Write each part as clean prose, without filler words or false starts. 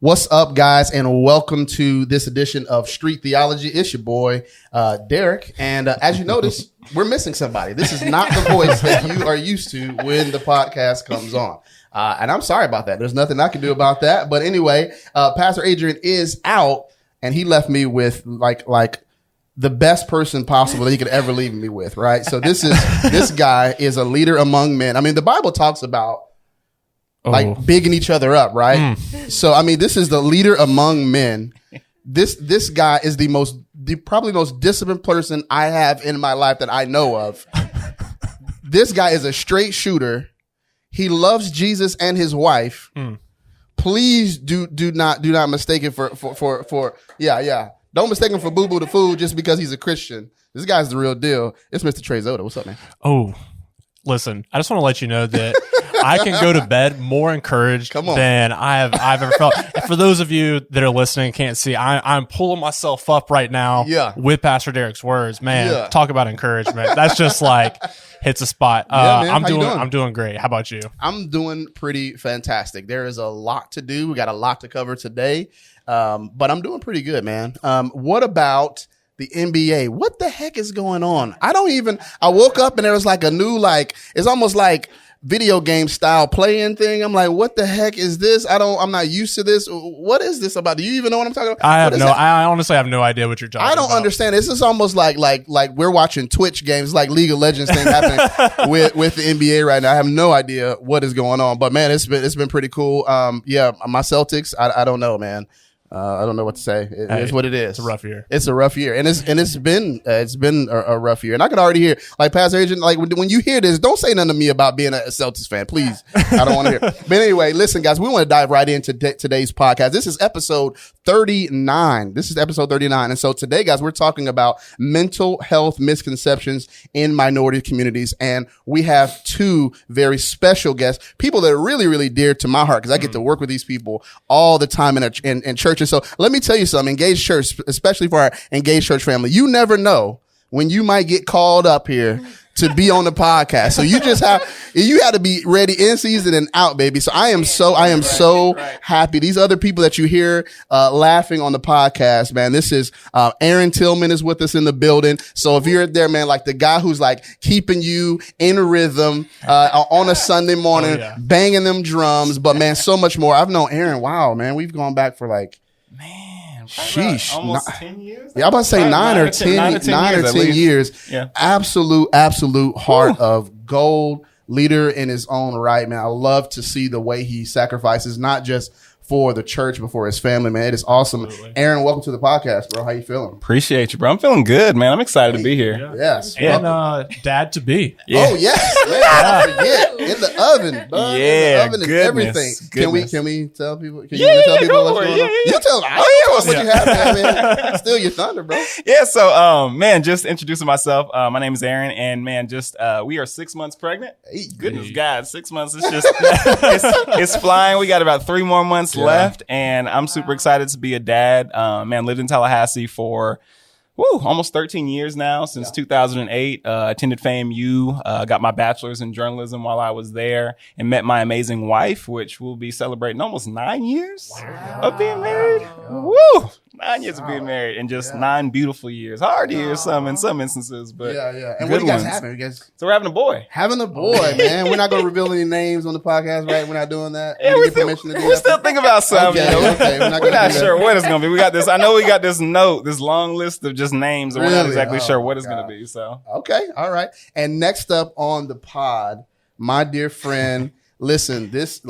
What's up, guys, and welcome to this edition of Street Theology. It's your boy, Derek, and as you notice, we're missing somebody. This is not the voice that you are used to when the podcast comes on, and I'm sorry about that. There's nothing I can do about that, but anyway, Pastor Adrian is out, and he left me with like the best person possible that he could ever leave me with, right? So this guy is a leader among men. I mean, the Bible talks about like bigging each other up, right? So, I mean, this is the leader among men. This guy is probably most disciplined person I have in my life that I know of. This guy is a straight shooter. He loves Jesus and his wife. Please do not mistake him for Don't mistake him for Boo Boo the Food just because he's a Christian. This guy's the real deal. It's Mr. Trey Zoda. What's up, man? Oh, listen, I just want to let you know that I can go to bed more encouraged than I've ever felt. And for those of you that are listening, can't see, I'm pulling myself up right now with Pastor Derek's words. Man, talk about encouragement. That's just like hits a spot. I'm doing great. How about you? I'm doing pretty fantastic. There is a lot to do. We got a lot to cover today, but I'm doing pretty good, man. What about the NBA? What the heck is going on? I woke up and there was like a new, it's almost like video game style playing thing. I'm like, what the heck is this? I'm not used to this. What is this about? Do you even know what I'm talking about? I honestly have no idea what you're talking about. I don't understand. This is almost like we're watching Twitch games, like League of Legends thing happening with the NBA right now. I have no idea what is going on, but man, it's been pretty cool. My Celtics, I don't know, man. I don't know what to say. It's what it is. It's a rough year. It's a rough year, and it's been a rough year. And I can already hear, like, Pastor Agent, like when you hear this, don't say nothing to me about being a Celtics fan, please. I don't want to hear. But anyway, listen, guys, we want to dive right into today's podcast. This is episode 39. And so today, guys, we're talking about mental health misconceptions in minority communities, and we have two very special guests, people that are really, really dear to my heart because I get to work with these people all the time in churches. So let me tell you something, Engaged Church, especially for our Engaged Church family, you never know when you might get called up here to be on the podcast. So you have to be ready in season and out, baby. So I am so happy. These other people that you hear laughing on the podcast, man, this is Aaron Tillman is with us in the building. So if you're there, man, like the guy who's like keeping you in rhythm on a Sunday morning, banging them drums, but man, so much more. I've known Aaron. Wow, man, we've gone back for sheesh, almost 10 years. Yeah, I'm about to say 9 or 10 years. Yeah. Absolute heart of gold, leader in his own right, man. I love to see the way he sacrifices, not just for the church, but for his family, man. It is awesome. Absolutely. Aaron, welcome to the podcast, bro. How you feeling? Appreciate you, bro. I'm feeling good, man. I'm excited to be here. Yeah. Yes. And dad to be. Yeah. Oh, yes. Man, I forget. In the oven, bud. Yeah. In the oven and everything. Goodness. Can we tell people? Can you tell people what's going on? You tell them. What you have, man. Steal your thunder, bro. Yeah. So, man, just introducing myself. My name is Aaron, and man, we are 6 months pregnant. Hey, goodness, God, 6 months. It's just, it's flying. We got about 3 more months left, and I'm super excited to be a dad. Man, lived in Tallahassee for almost 13 years now, since 2008. Attended FAMU, got my bachelor's in journalism while I was there, and met my amazing wife, which we'll be celebrating almost 9 years of being married. Woo! 9 years of being married, and just 9 beautiful years. Hard years, in some instances, but yeah. And what do you guys having? So we're having a boy. Having a boy, man. We're not going to reveal any names on the podcast, right? We're not doing that. Yeah, we're still thinking about something. Okay. We're not sure what it's going to be. We got this. I know we got this long list of just names, and we're not exactly sure what it's going to be. So okay, all right. And next up on the pod, my dear friend. Listen, this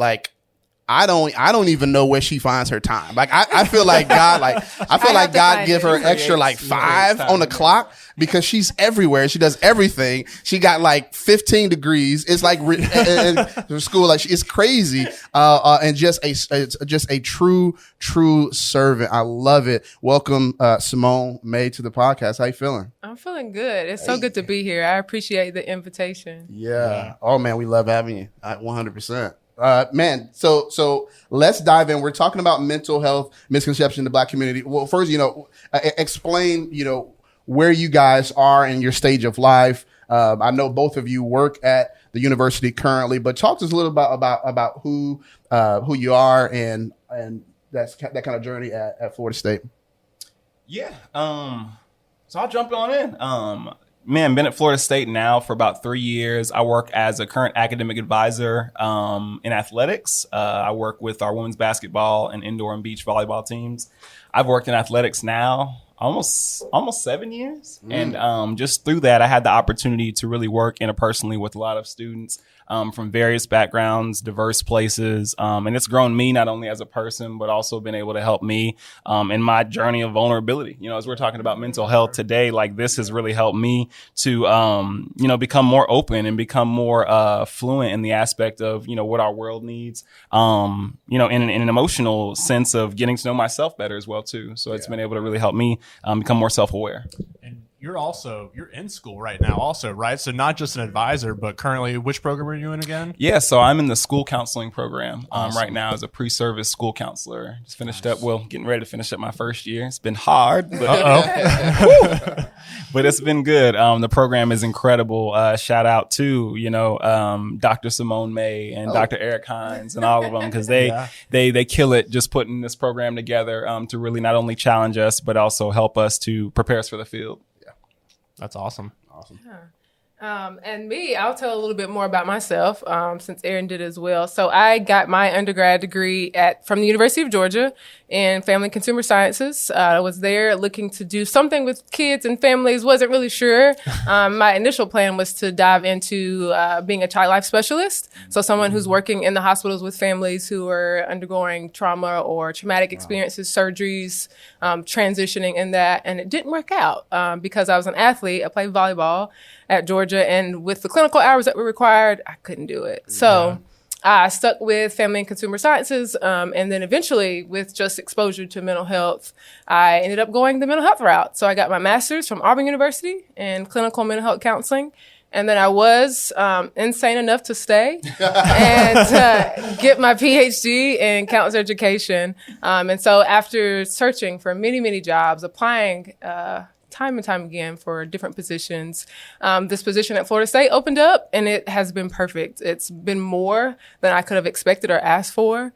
I don't even know where she finds her time. I feel like God give her extra 5 on the clock because she's everywhere. She does everything. She got 15 degrees. It's like in school, it's crazy. And just a true servant. I love it. Welcome, Simone May, to the podcast. How you feeling? I'm feeling good. It's so good to be here. I appreciate the invitation. Yeah. Oh man, we love having you. 100%. Man, so let's dive in. We're talking about mental health misconception in the Black community. Well, first, explain, where you guys are in your stage of life. I know both of you work at the university currently, but talk to us a little about who you are and that kind of journey at Florida State? Yeah. So I'll jump on in. Been at Florida State now for about 3 years. I work as a current academic advisor in athletics. I work with our women's basketball and indoor and beach volleyball teams. I've worked in athletics now almost 7 years. And just through that, I had the opportunity to really work interpersonally with a lot of students from various backgrounds, diverse places. And it's grown me not only as a person, but also been able to help me in my journey of vulnerability. You know, as we're talking about mental health today, like this has really helped me to, become more open and become more fluent in the aspect of, what our world needs, in an emotional sense of getting to know myself better as well, too. So it's been able to really help me become more self-aware. And you're in school right now also, right? So not just an advisor, but currently which program are you in again? Yeah, so I'm in the school counseling program right now as a pre-service school counselor. Just finished up, getting ready to finish up my first year. It's been hard, but, but it's been good. The program is incredible. Shout out to, Dr. Simone May and Dr. Eric Hines and all of them, because they kill it just putting this program together to really not only challenge us, but also help us to prepare us for the field. That's awesome. Yeah. And me, I'll tell a little bit more about myself, since Aaron did as well. So I got my undergrad degree from the University of Georgia in Family and Consumer Sciences. I was there looking to do something with kids and families, wasn't really sure. My initial plan was to dive into being a child life specialist. So someone who's working in the hospitals with families who are undergoing trauma or traumatic experiences, surgeries, transitioning in that. And it didn't work out because I was an athlete. I played volleyball at Georgia, and with the clinical hours that were required, I couldn't do it. So I stuck with Family and Consumer Sciences, and then eventually with just exposure to mental health, I ended up going the mental health route. So I got my master's from Auburn University in clinical mental health counseling, and then I was insane enough to stay and get my PhD in counselor education. And so after searching for many, many jobs, applying time and time again for different positions, this position at Florida State opened up, and it has been perfect. It's been more than I could have expected or asked for.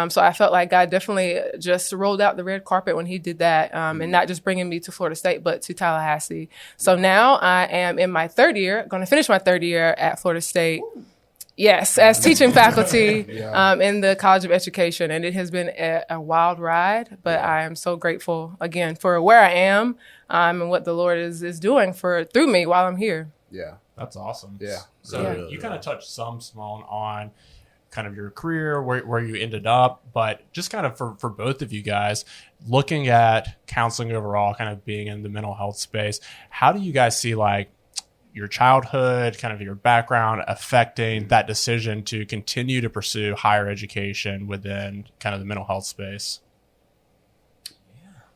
So I felt like God definitely just rolled out the red carpet when he did that, and not just bringing me to Florida State, but to Tallahassee. So now I am in my third year, going to finish my third year at Florida State. Yes, as teaching faculty in the College of Education. And it has been a wild ride, but I am so grateful, again, for where I am and what the Lord is doing through me while I'm here. Yeah. That's awesome. Yeah. So you kind of touched some, Simone, on kind of your career, where you ended up, but just kind of for both of you guys, looking at counseling overall, kind of being in the mental health space, how do you guys see your childhood, kind of your background affecting that decision to continue to pursue higher education within kind of the mental health space?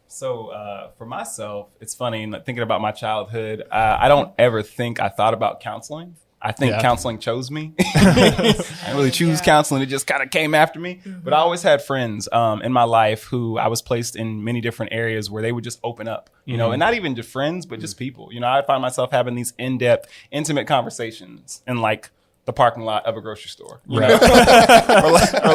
So for myself, it's funny thinking about my childhood. I don't ever think I thought about counseling. I think counseling chose me. I didn't really choose counseling. It just kind of came after me. But I always had friends in my life who I was placed in many different areas where they would just open up, and not even just friends, but just people. I'd find myself having these in-depth, intimate conversations in the parking lot of a grocery store, or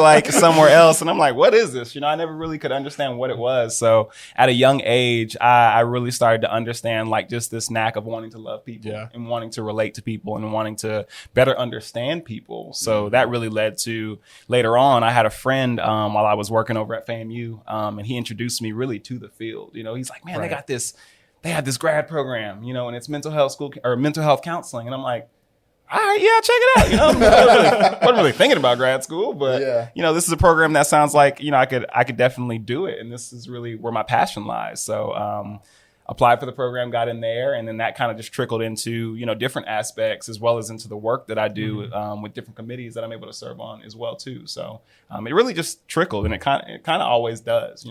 like somewhere else. And I'm like, what is this? I never really could understand what it was. So at a young age, I really started to understand just this knack of wanting to love people and wanting to relate to people and wanting to better understand people. So that really led to later on, I had a friend while I was working over at FAMU, and he introduced me really to the field. He's like, man, they had this grad program, and it's mental health school or mental health counseling. And I'm like, all right, yeah, check it out. Wasn't really thinking about grad school, but this is a program that sounds like I could definitely do it, and this is really where my passion lies. So applied for the program, got in there, and then that kind of just trickled into different aspects as well as into the work that I do with different committees that I'm able to serve on as well too. So it really just trickled, and it kind of always does.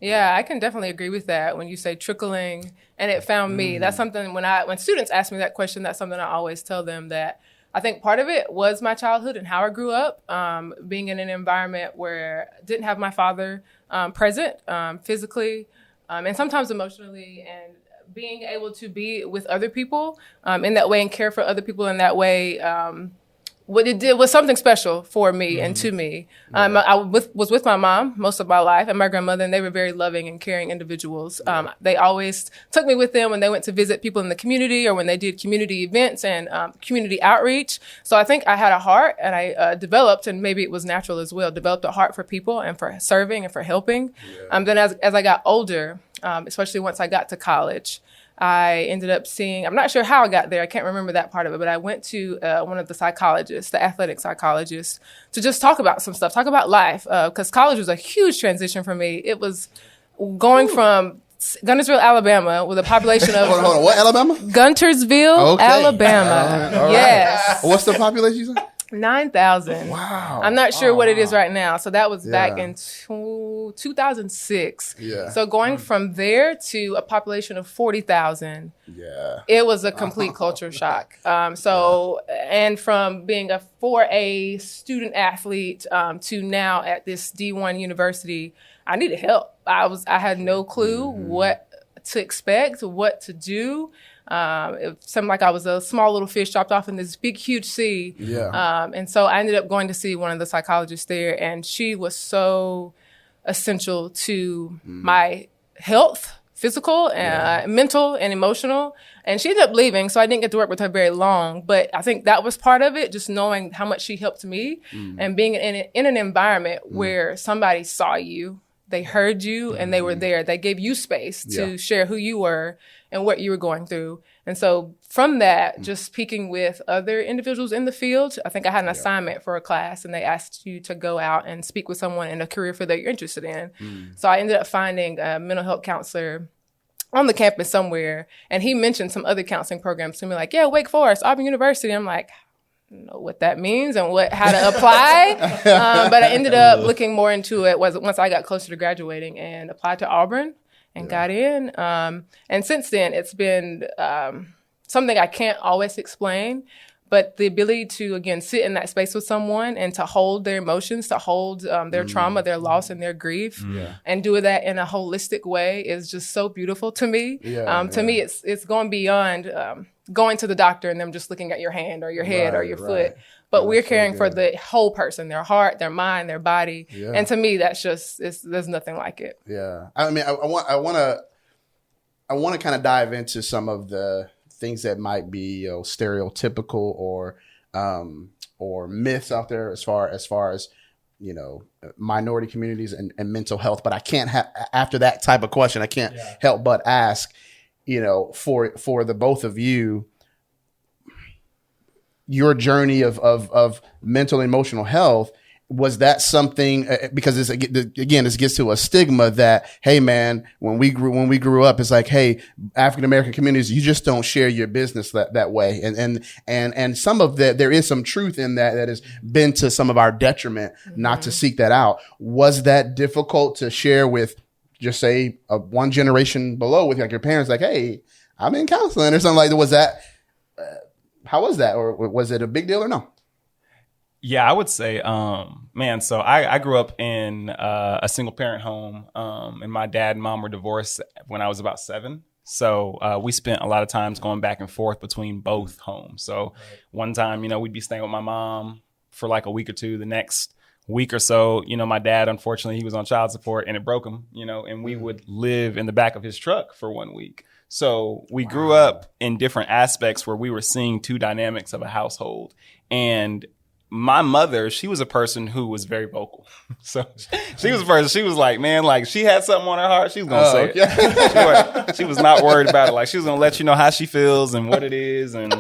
Yeah, I can definitely agree with that when you say trickling and it found me. That's something when students ask me that question, that's something I always tell them, that I think part of it was my childhood and how I grew up, being in an environment where I didn't have my father present physically and sometimes emotionally, and being able to be with other people in that way and care for other people in that way what it did was something special for me and to me. I was with my mom most of my life and my grandmother, and they were very loving and caring individuals. They always took me with them when they went to visit people in the community or when they did community events and community outreach. So I think I had a heart, and I developed, and maybe it was natural as well, developed a heart for people and for serving and for helping. Then as I got older, especially once I got to college, I ended up seeing, I'm not sure how I got there. I can't remember that part of it, but I went to one of the psychologists, the athletic psychologist, to just talk about some stuff, talk about life. Because college was a huge transition for me. It was going from Guntersville, Alabama, with a population of... Hold on. What, Alabama? Guntersville, Alabama. All right. Yes. What's the population you said? 9,000. Wow. I'm not sure what it is right now. So that was back in 2006. Yeah. So going from there to a population of 40,000, it was a complete culture shock. And from being a 4A student athlete to now at this D1 university, I needed help. I had no clue what to expect, what to do. It seemed like I was a small little fish dropped off in this big, huge sea. And so I ended up going to see one of the psychologists there, and she was so essential to my health, physical, mental, and emotional. And she ended up leaving, so I didn't get to work with her very long. But I think that was part of it, just knowing how much she helped me and being in an environment where somebody saw you, they heard you, and they were there. They gave you space to share who you were and what you were going through. And so from that, just speaking with other individuals in the field, I think I had an assignment for a class, and they asked you to go out and speak with someone in a career field that you're interested in. So I ended up finding a mental health counselor on the campus somewhere, and he mentioned some other counseling programs to me, like, Wake Forest, Auburn University. I'm like, I don't know what that means and how to apply. But I ended up looking more into it once I got closer to graduating and applied to Auburn and got in. And since then, it's been something I can't always explain, but the ability to, again, sit in that space with someone and to hold their emotions, to hold their trauma, their loss, and their grief, and do that in a holistic way is just so beautiful to me. To me, it's going beyond going to the doctor and them just looking at your hand or your head or your foot. But we're caring for the whole person, their heart, their mind, their body. And to me, that's just, there's nothing like it. I mean, I want to kind of dive into some of the things that might be stereotypical or myths out there as far as minority communities and mental health. But I can't after that type of question, I can't help but ask, for the both of you, your journey of mental and emotional health, was that something, because this gets to a stigma that, hey man, when we grew up, it's like, hey, African American communities, you just don't share your business that way. And some of that, there is some truth in that has been to some of our detriment not to seek that out. Was that difficult to share with, just say, one generation below, with like your parents, like, hey, I'm in counseling or something like that? Was that, how was that? Or was it a big deal or no? Yeah, I would say, so I grew up in a single parent home, and my dad and mom were divorced when I was about 7. So we spent a lot of times going back and forth between both homes. So one time, we'd be staying with my mom for like a week or two. The next week or so, my dad, unfortunately, he was on child support and it broke him, and we would live in the back of his truck for 1 week. So we grew up in different aspects where we were seeing two dynamics of a household. And my mother, she was a person who was very vocal. So she was a person, she was like, man, like she had something on her heart, she was going to say it. She was not worried about it. Like she was going to let you know how she feels and what it is, and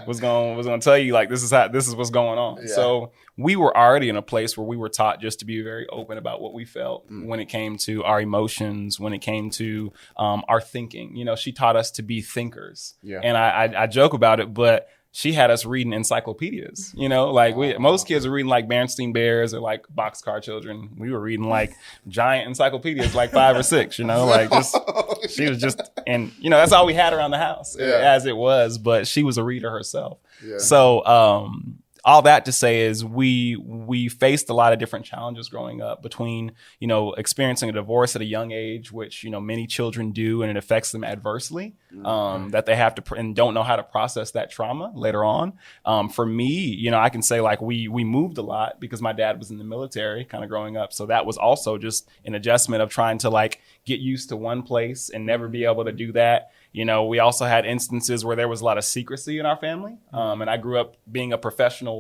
was going to tell you like, this is what's going on. Yeah. So we were already in a place where we were taught just to be very open about what we felt when it came to our emotions, when it came to our thinking. She taught us to be thinkers. Yeah. And I joke about it, but she had us reading encyclopedias, most kids are reading like Berenstain Bears or like Boxcar Children. We were reading like giant encyclopedias, like 5 or 6, she was just, and that's all we had around the house as it was, but she was a reader herself. Yeah. So, all that to say is we faced a lot of different challenges growing up between, experiencing a divorce at a young age, which, many children do, and it affects them adversely, that they have to and don't know how to process that trauma later on. For me, I can say like we moved a lot because my dad was in the military kind of growing up. So that was also just an adjustment of trying to like get used to one place and never be able to do that. We also had instances where there was a lot of secrecy in our family. And I grew up being a professional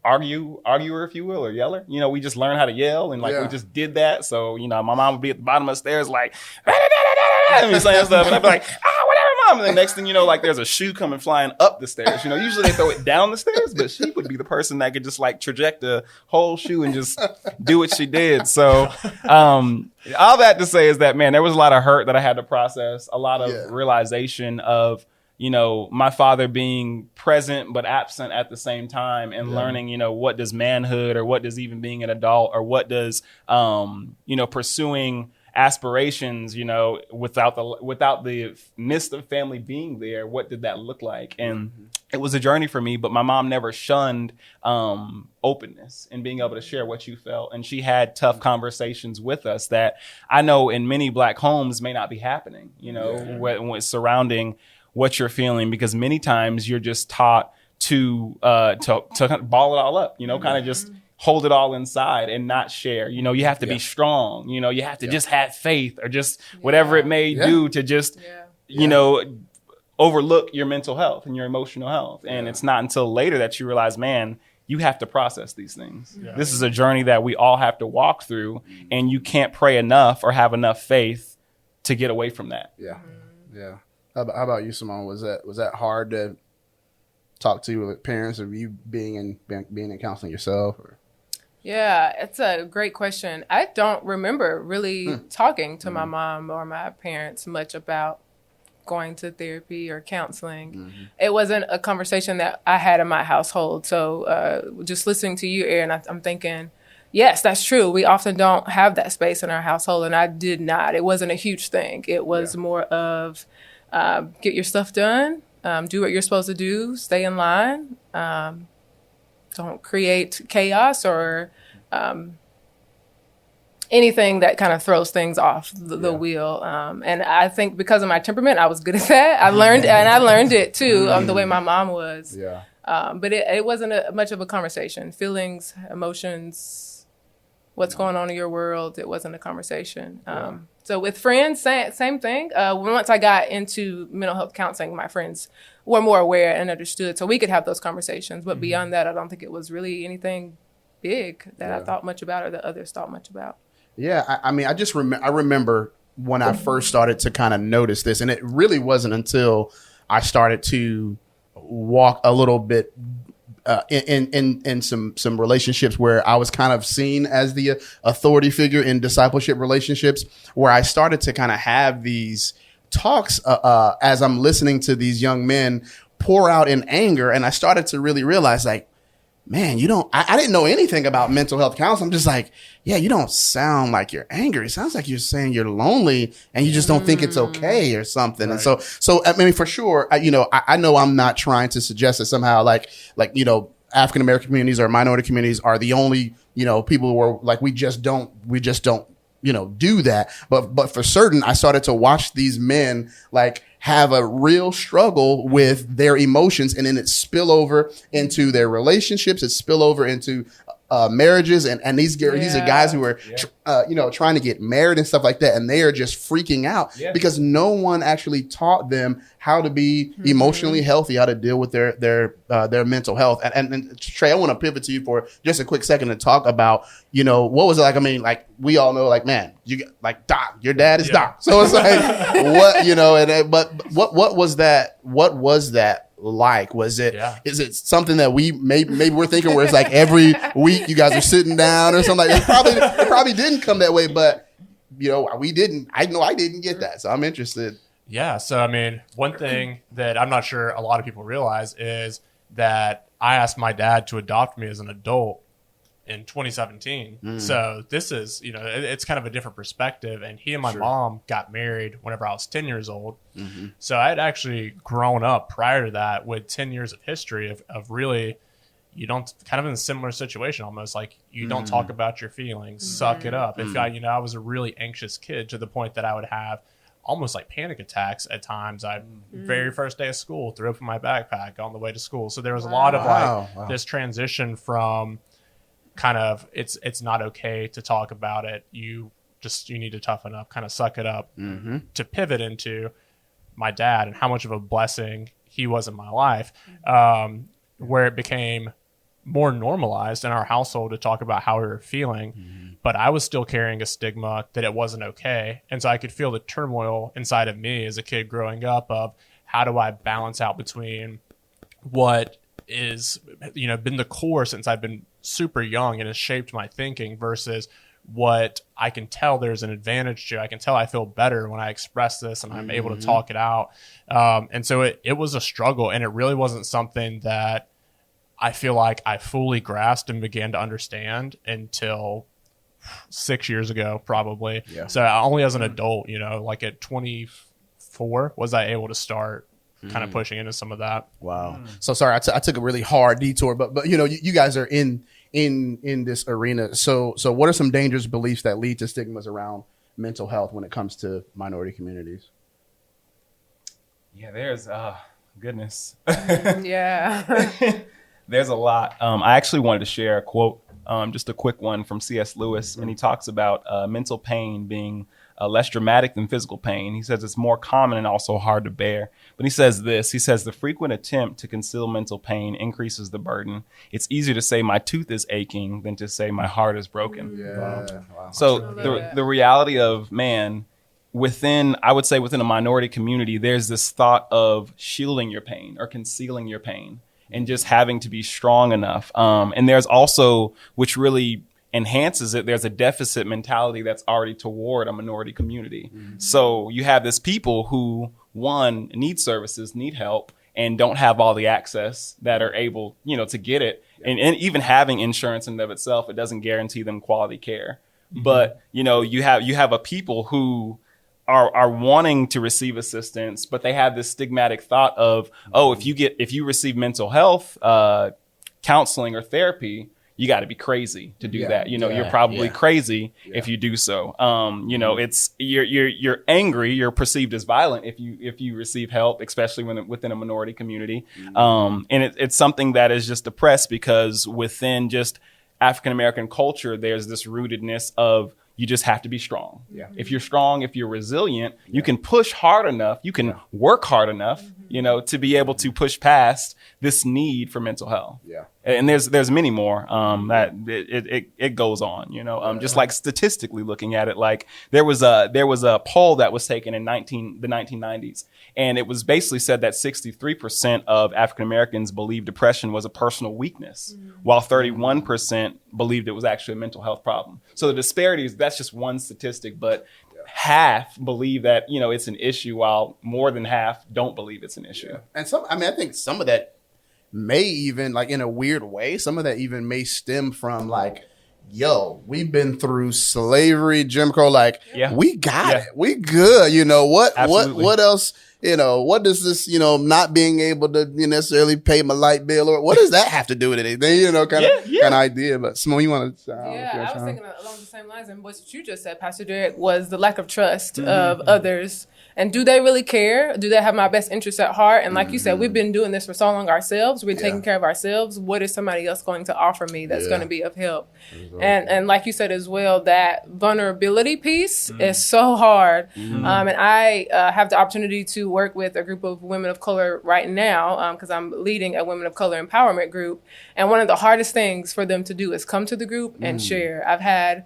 arguer, if you will, or yeller. We just learned how to yell and we just did that. So, my mom would be at the bottom of the stairs like, and saying stuff. And I'd be like, whatever, mom. And the next thing you know, like there's a shoe coming flying up the stairs. Usually they throw it down the stairs, but she would be the person that could just like traject a whole shoe and just do what she did. So, all that to say is that, man, there was a lot of hurt that I had to process, a lot of realization of, my father being present but absent at the same time, and learning, what does manhood, or what does even being an adult, or what does, pursuing aspirations, without the midst of family being there, what did that look like? And it was a journey for me, but my mom never shunned openness and being able to share what you felt. And she had tough conversations with us that I know in many Black homes may not be happening, when surrounding what you're feeling, because many times you're just taught to ball it all up, kind of just hold it all inside and not share. You have to be strong. You have to just have faith, or just whatever it may do to just, overlook your mental health and your emotional health. And it's not until later that you realize, man, you have to process these things. Yeah. This is a journey that we all have to walk through, and you can't pray enough or have enough faith to get away from that. Yeah. Yeah. How about you, Simone? Was that hard to talk to with parents, or you being in counseling yourself? Or? Yeah, it's a great question. I don't remember really talking to my mom or my parents much about going to therapy or counseling. It wasn't a conversation that I had in my household. So just listening to you, Aaron, I'm thinking, yes, that's true. We often don't have that space in our household, and I did not. It wasn't a huge thing. It was more of get your stuff done, do what you're supposed to do, stay in line, don't create chaos or anything that kind of throws things off the wheel. And I think because of my temperament, I was good at that. I learned it too, the way my mom was. Yeah. But it wasn't much of a conversation. Feelings, emotions, what's going on in your world, it wasn't a conversation. So with friends, same thing. Once I got into mental health counseling, my friends were more aware and understood, so we could have those conversations. But beyond that, I don't think it was really anything big that I thought much about or that others thought much about. Yeah, I mean, I remember when I first started to kind of notice this, and it really wasn't until I started to walk a little bit in some relationships where I was kind of seen as the authority figure in discipleship relationships, where I started to kind of have these talks as I'm listening to these young men pour out in anger. And I started to really realize, like, man, I didn't know anything about mental health counseling. I'm just like, yeah, you don't sound like you're angry. It sounds like you're saying you're lonely and you just don't think it's okay or something. Right. And so, I mean, for sure, I know I'm not trying to suggest that somehow like, African-American communities or minority communities are the only, people who are like, we just don't, do that. But for certain, I started to watch these men like have a real struggle with their emotions, and then it spill over into their relationships. It spill over into marriages, and these are guys who are trying to get married and stuff like that, and they are just freaking out because no one actually taught them how to be emotionally healthy, how to deal with their mental health. And Trey, I want to pivot to you for just a quick second to talk about what was it like? I mean, like we all know, like, man, you like Doc, your dad is Doc, so it's like what was that? What was that like? Was it is it something that we maybe we're thinking where it's like every week you guys are sitting down or something like that? It probably didn't come that way, but we didn't. I know I didn't get that, so I'm interested. Yeah, so I mean, one thing that I'm not sure a lot of people realize is that I asked my dad to adopt me as an adult in 2017. So this is, it's kind of a different perspective. And he and my mom got married whenever I was 10 years old. So I had actually grown up prior to that with 10 years of history of really, you don't, kind of in a similar situation almost, like you don't talk about your feelings, suck it up. If I was a really anxious kid to the point that I would have almost like panic attacks at times. Very first day of school, threw open my backpack on the way to school. So there was a lot of this transition from kind of it's not okay to talk about it. You need to toughen up, kind of suck it up, to pivot into my dad and how much of a blessing he was in my life, where it became more normalized in our household to talk about how we were feeling, but I was still carrying a stigma that it wasn't okay. And so I could feel the turmoil inside of me as a kid growing up of how do I balance out between what is, been the core since I've been super young and has shaped my thinking versus what I can tell there's an advantage to. I can tell I feel better when I express this and I'm able to talk it out. And so it was a struggle, and it really wasn't something that I feel like I fully grasped and began to understand until 6 years ago, probably. Yeah. So only as an adult, like at 24, was I able to start kind of pushing into some of that. Wow. So sorry, I took a really hard detour, but you guys are in this arena. So what are some dangerous beliefs that lead to stigmas around mental health when it comes to minority communities? Yeah, there's goodness. Yeah. There's a lot. I actually wanted to share a quote, just a quick one from C.S. Lewis, and he talks about mental pain being less dramatic than physical pain. He says it's more common and also hard to bear. But he says this, the frequent attempt to conceal mental pain increases the burden. It's easier to say my tooth is aching than to say my heart is broken. Yeah. Wow. So the reality of, within a minority community, there's this thought of shielding your pain or concealing your pain and just having to be strong enough. And there's also, which really enhances it, there's a deficit mentality that's already toward a minority community. So you have this people who, one, need services, need help, and don't have all the access that are able, to get it. And even having insurance in and of itself, it doesn't guarantee them quality care. But, you have a people who are wanting to receive assistance, but they have this stigmatic thought of, if you receive mental health counseling or therapy, you got to be crazy to do that. You're probably crazy if you do so. It's you're angry, you're perceived as violent if you receive help, especially within a minority community. And it's something that is just oppressed because within just African American culture, there's this rootedness of you just have to be strong. Yeah. If you're strong, if you're resilient, you can push hard enough, you can work hard enough, to be able to push past this need for mental health. Yeah. And there's many more that it goes on, just like statistically looking at it. Like there was a poll that was taken in the 1990s, and it was basically said that 63% of African Americans believed depression was a personal weakness, while 31% believed it was actually a mental health problem. So the disparities, that's just one statistic, but half believe that, it's an issue, while more than half don't believe it's an issue. And I think some of that may even, like in a weird way, some of that even may stem from like, we've been through slavery, Jim Crow, we got it. We good. What else, what does this, not being able to necessarily pay my light bill, or what does that have to do with anything, kind of idea. But Simone, you want to? I was thinking along the same lines, and what you just said, Pastor Derek, was the lack of trust of others. And do they really care? Do they have my best interests at heart? And like you said, we've been doing this for so long ourselves. We've been taking care of ourselves. What is somebody else going to offer me that's going to be of help? And like you said as well, that vulnerability piece is so hard. And I have the opportunity to work with a group of women of color right now because I'm leading a women of color empowerment group. And one of the hardest things for them to do is come to the group and share. I've had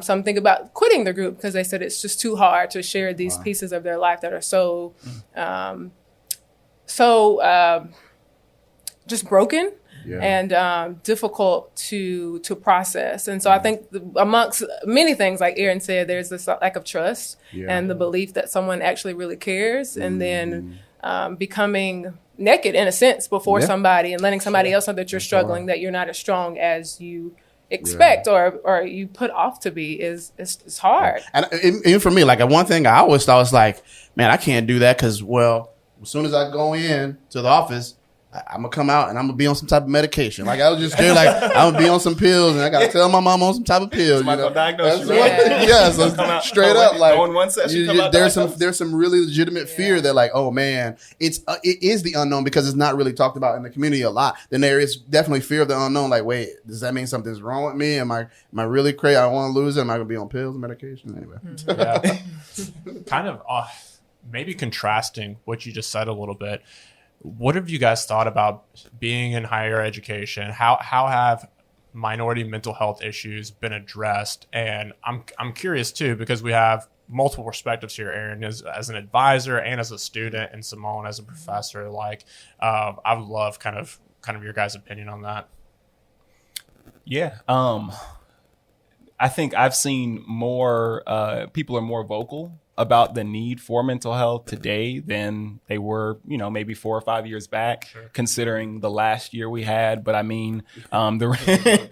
some think about quitting the group because they said it's just too hard to share these pieces of their life that are so just broken and difficult to process. And so I think amongst many things, like Aaron said, there's this lack of trust and the belief that someone actually really cares, and then becoming naked in a sense before somebody and letting somebody else know that you're struggling, that you're not as strong as you expect or you put off to be is hard. And even for me, like one thing I always thought was like, man, I can't do that because, as soon as I go in to the office, I'm gonna come out and I'm gonna be on some type of medication. Like I was just scared, like I'm gonna be on some pills and I gotta tell my mom on some type of pills. Somebody gonna diagnose you, right? Yeah, so straight up, like go in one session, there's some really legitimate fear that like, oh man, it is the unknown because it's not really talked about in the community a lot. Then there is definitely fear of the unknown. Like, wait, does that mean something's wrong with me? Am I really crazy? I want to lose it. Am I gonna be on pills and medication anyway? Kind of maybe contrasting what you just said a little bit. What have you guys thought about being in higher education? How have minority mental health issues been addressed? And I'm curious too, because we have multiple perspectives here, Aaron, as an advisor and as a student, and Simone as a professor. Like, I would love kind of your guys' opinion on that. Yeah. I think I've seen more, people are more vocal about the need for mental health today than they were, maybe 4 or 5 years back, considering the last year we had. But I mean, the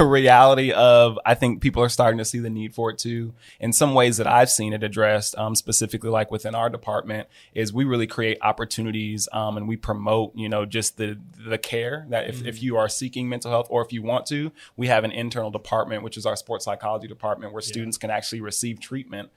reality of, I think people are starting to see the need for it too. In some ways that I've seen it addressed, specifically like within our department, is we really create opportunities, and we promote, just the care that if you are seeking mental health or if you want to, we have an internal department, which is our sports psychology department, where students can actually receive treatment,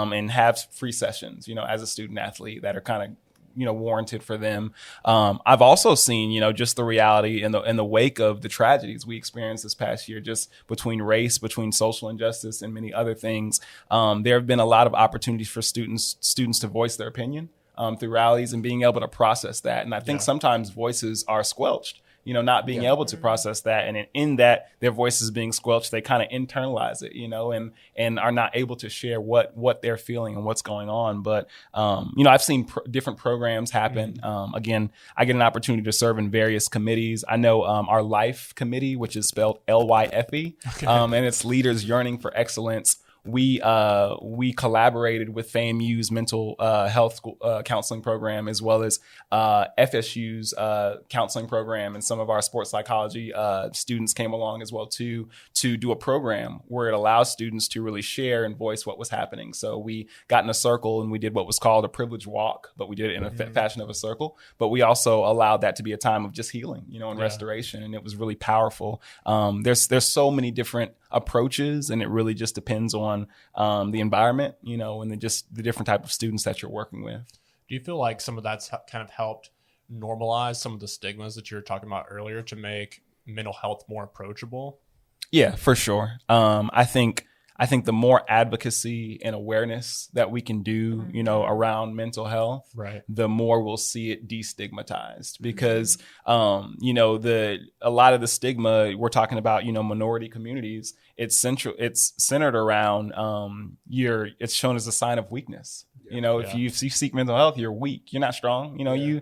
and have free sessions, as a student athlete that are kind of, warranted for them. I've also seen, just the reality in the wake of the tragedies we experienced this past year, just between race, between social injustice and many other things. There have been a lot of opportunities for students to voice their opinion, through rallies and being able to process that. And I think sometimes voices are squelched, not being able to process that. And in that, their voices being squelched, they kind of internalize it, and are not able to share what they're feeling and what's going on. But, I've seen different programs happen. Again, I get an opportunity to serve in various committees. I know our LIFE committee, which is spelled LYFE, and it's Leaders Yearning for Excellence. We collaborated with FAMU's mental health counseling program, as well as FSU's counseling program, and some of our sports psychology students came along as well too, to do a program where it allows students to really share and voice what was happening. So we got in a circle and we did what was called a privilege walk, but we did it in a fashion of a circle. But we also allowed that to be a time of just healing, and restoration, and it was really powerful. There's so many different approaches, and it really just depends on the environment, and the different type of students that you're working with. Do you feel like some of that's kind of helped normalize some of the stigmas that you were talking about earlier to make mental health more approachable? Yeah, for sure. I think the more advocacy and awareness that we can do, around mental health, the more we'll see it destigmatized, because, a lot of the stigma we're talking about, minority communities, it's centered around, it's shown as a sign of weakness. If you seek mental health, you're weak, you're not strong, you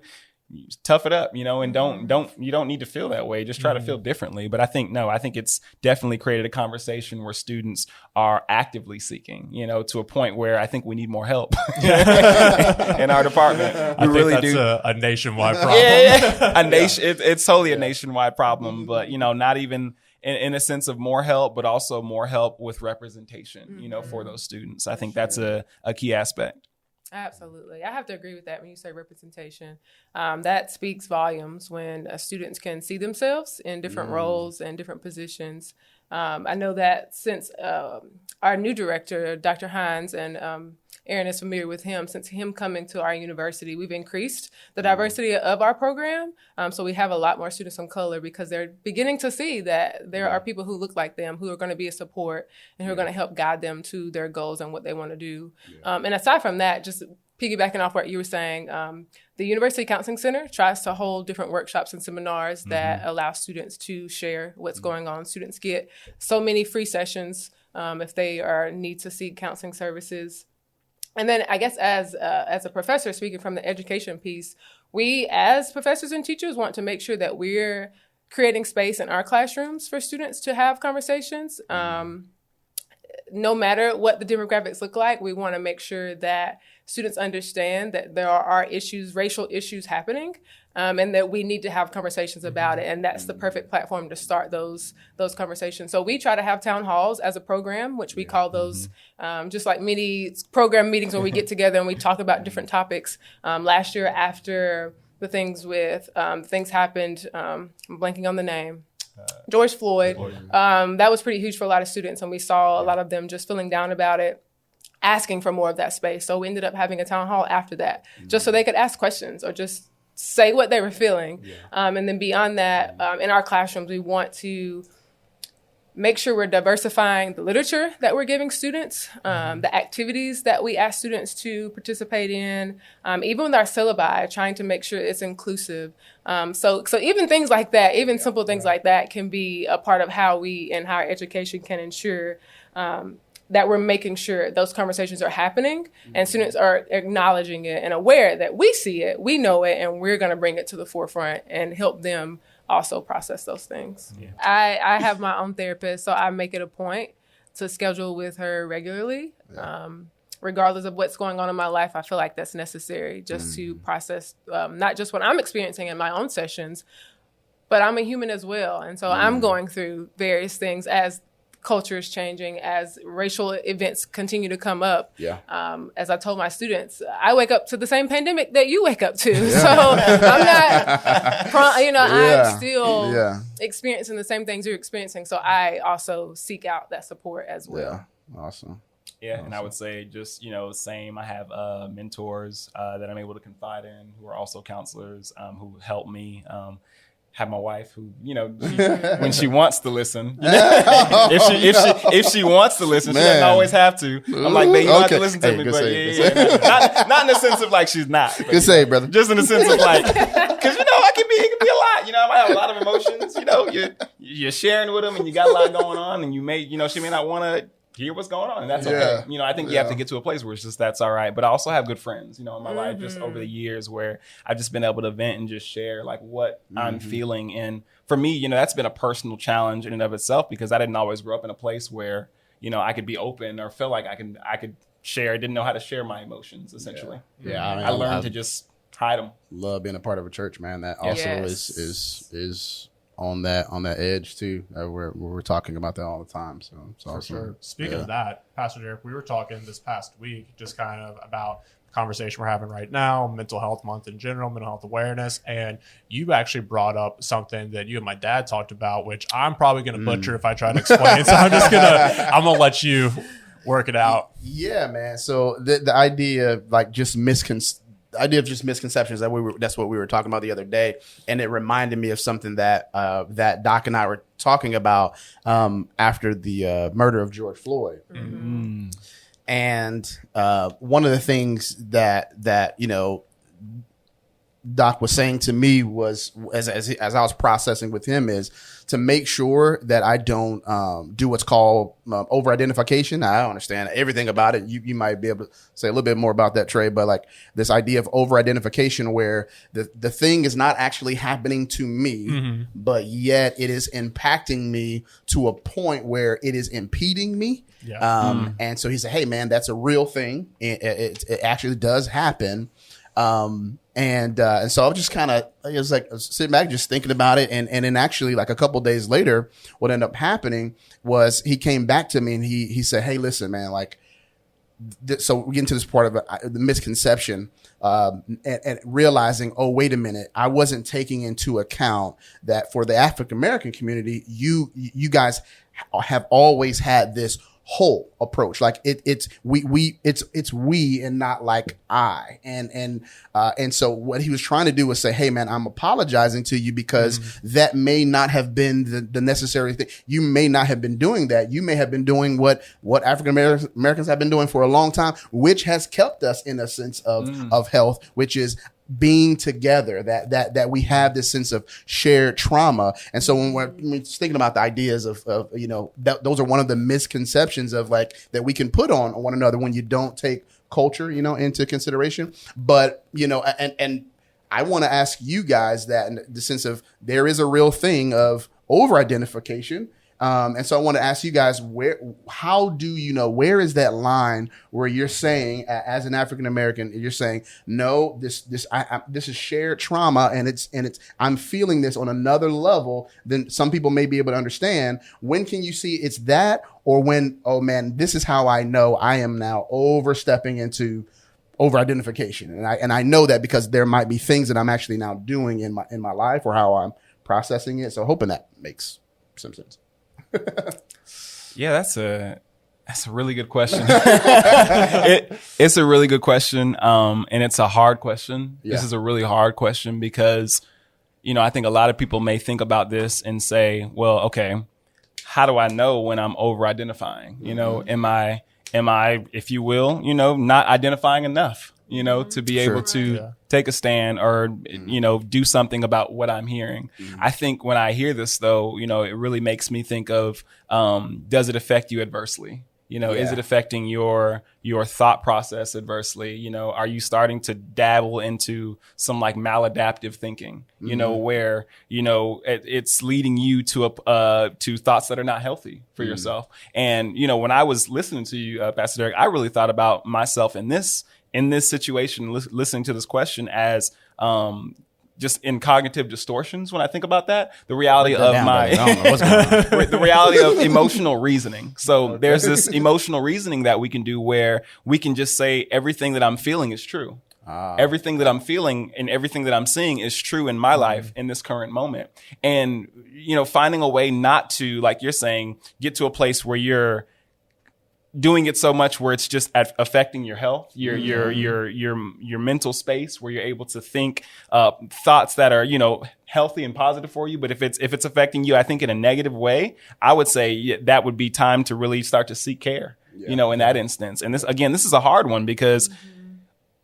tough it up, and you don't need to feel that way. Just try to feel differently. But I think it's definitely created a conversation where students are actively seeking, to a point where I think we need more help in our department. I think that's a nationwide problem. It's totally a nationwide problem, but not even in a sense of more help, but also more help with representation, for those students. I think that's a key aspect. Absolutely. I have to agree with that when you say representation. That speaks volumes when students can see themselves in different roles and different positions. I know that since our new director, Dr. Hines, and Aaron is familiar with him, since him coming to our university, we've increased the diversity of our program. So we have a lot more students of color, because they're beginning to see that there are people who look like them, who are going to be a support and who are going to help guide them to their goals and what they want to do. And aside from that, just piggybacking off what you were saying, the University Counseling Center tries to hold different workshops and seminars that allow students to share what's going on. Students get so many free sessions if they need to seek counseling services. And then I guess as a professor, speaking from the education piece, we as professors and teachers want to make sure that we're creating space in our classrooms for students to have conversations. No matter what the demographics look like, we want to make sure that students understand that there are issues, racial issues happening, and that we need to have conversations about it. And that's the perfect platform to start those conversations. So we try to have town halls as a program, which we call those just like mini program meetings where we get together and we talk about different topics. Last year, after the things with things happened. I'm blanking on the name. George Floyd. That was pretty huge for a lot of students, and we saw a lot of them just feeling down about it, asking for more of that space. So we ended up having a town hall after that, just so they could ask questions or just say what they were feeling. And then beyond that, in our classrooms, we want to make sure we're diversifying the literature that we're giving students, the activities that we ask students to participate in, even with our syllabi, trying to make sure it's inclusive. So even things like that, even simple things like that can be a part of how we in higher education can ensure that we're making sure those conversations are happening and students are acknowledging it and aware that we see it, we know it, and we're going to bring it to the forefront and help them also process those things. I have my own therapist, so I make it a point to schedule with her regularly. Regardless of what's going on in my life, I feel like that's necessary just to process not just what I'm experiencing in my own sessions, but I'm a human as well. And so I'm going through various things as culture is changing, as racial events continue to come up. As I told my students, I wake up to the same pandemic that you wake up to. So I'm not, I'm still experiencing the same things you're experiencing. So I also seek out that support as well. Awesome. And I would say just, same. I have mentors that I'm able to confide in who are also counselors who help me. Have my wife who, when she wants to listen, if she wants to listen, she doesn't always have to. I'm like, babe, you don't have to listen to me, but not in the sense of like she's not. But, good say, brother. Just in the sense of like, because it can be a lot. I might have a lot of emotions. You're sharing with them, and you got a lot going on, and you may, she may not want to hear what's going on, and that's okay. I think you have to get to a place where it's just that's all right. But I also have good friends, in my life just over the years where I've just been able to vent and just share like what I'm feeling. And for me, that's been a personal challenge in and of itself because I didn't always grow up in a place where, I could be open or feel like I could share. I didn't know how to share my emotions essentially. I learned to just hide them. Love being a part of a church, man. That also is on that edge too. We're talking about that all the time. So it's awesome. Sure. Speaking of that, Pastor Derek, we were talking this past week just kind of about the conversation we're having right now, mental health month in general, mental health awareness, and you actually brought up something that you and my dad talked about, which I'm probably going to butcher if I try to explain. So I'm gonna let you work it out. Yeah, man. So the idea of like just misconceptions that's what we were talking about the other day, and it reminded me of something that Doc and I were talking about after the murder of George Floyd. And one of the things that Doc was saying to me was as I was processing with him is to make sure that I don't do what's called over-identification. I don't understand everything about it. You might be able to say a little bit more about that, Trey, but like this idea of over-identification where the thing is not actually happening to me, but yet it is impacting me to a point where it is impeding me. And so he said, hey, man, that's a real thing. It actually does happen. And so I was just kind of, it was like sitting back, just thinking about it. And then actually like a couple of days later, what ended up happening was he came back to me and he said, hey, listen, man, like, so we get into this part of the misconception, and realizing, oh, wait a minute, I wasn't taking into account that for the African-American community, you guys have always had this whole approach. Like it's we and not like I. And so what he was trying to do was say, hey man, I'm apologizing to you because that may not have been the necessary thing. You may not have been doing that. You may have been doing what African Americans have been doing for a long time, which has kept us in a sense of health, which is being together, that we have this sense of shared trauma. And so when we're thinking about the ideas of those are one of the misconceptions of like that we can put on one another when you don't take culture, into consideration. But, and I want to ask you guys that in the sense of there is a real thing of over-identification. And so I want to ask you guys, where is that line where you're saying, as an African American, you're saying, no, this is shared trauma, and it's I'm feeling this on another level than some people may be able to understand. When can you see it's that, or when, oh man, this is how I know I am now overstepping into over identification. And I know that because there might be things that I'm actually now doing in my life or how I'm processing it. So hoping that makes some sense. Yeah, that's a really good question. It's a really good question. And it's a hard question. Yeah. This is a really hard question because, I think a lot of people may think about this and say, well, okay, how do I know when I'm over identifying? Am I, if you will, not identifying enough, to be able to take a stand or, do something about what I'm hearing. I think when I hear this, though, it really makes me think of, does it affect you adversely? Is it affecting your thought process adversely? Are you starting to dabble into some like maladaptive thinking, where, it's leading you to thoughts that are not healthy for yourself. And, when I was listening to you, Pastor Derek, I really thought about myself in this situation, listening to this question as, just in cognitive distortions when I think about that, the reality of the reality of emotional reasoning. So there's this emotional reasoning that we can do where we can just say everything that I'm feeling is true. Everything that I'm feeling and everything that I'm seeing is true in my life in this current moment. And, finding a way not to, like you're saying, get to a place where you're doing it so much where it's just affecting your health, your mental space, where you're able to think thoughts that are healthy and positive for you. But if it's affecting you, I think in a negative way, I would say that would be time to really start to seek care. In that instance. And this is a hard one because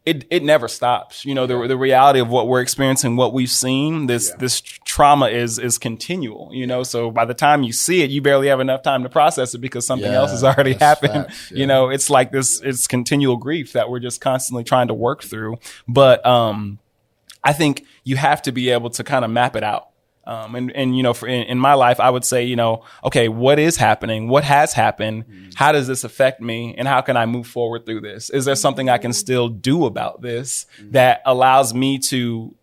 it never stops. The reality of what we're experiencing, what we've seen, this trauma is continual, so by the time you see it, you barely have enough time to process it because something else has already happened. Facts, it's like it's continual grief that we're just constantly trying to work through. But, I think you have to be able to kind of map it out. In my life, I would say, okay, what is happening? What has happened? How does this affect me? And how can I move forward through this? Is there something I can still do about this that allows me to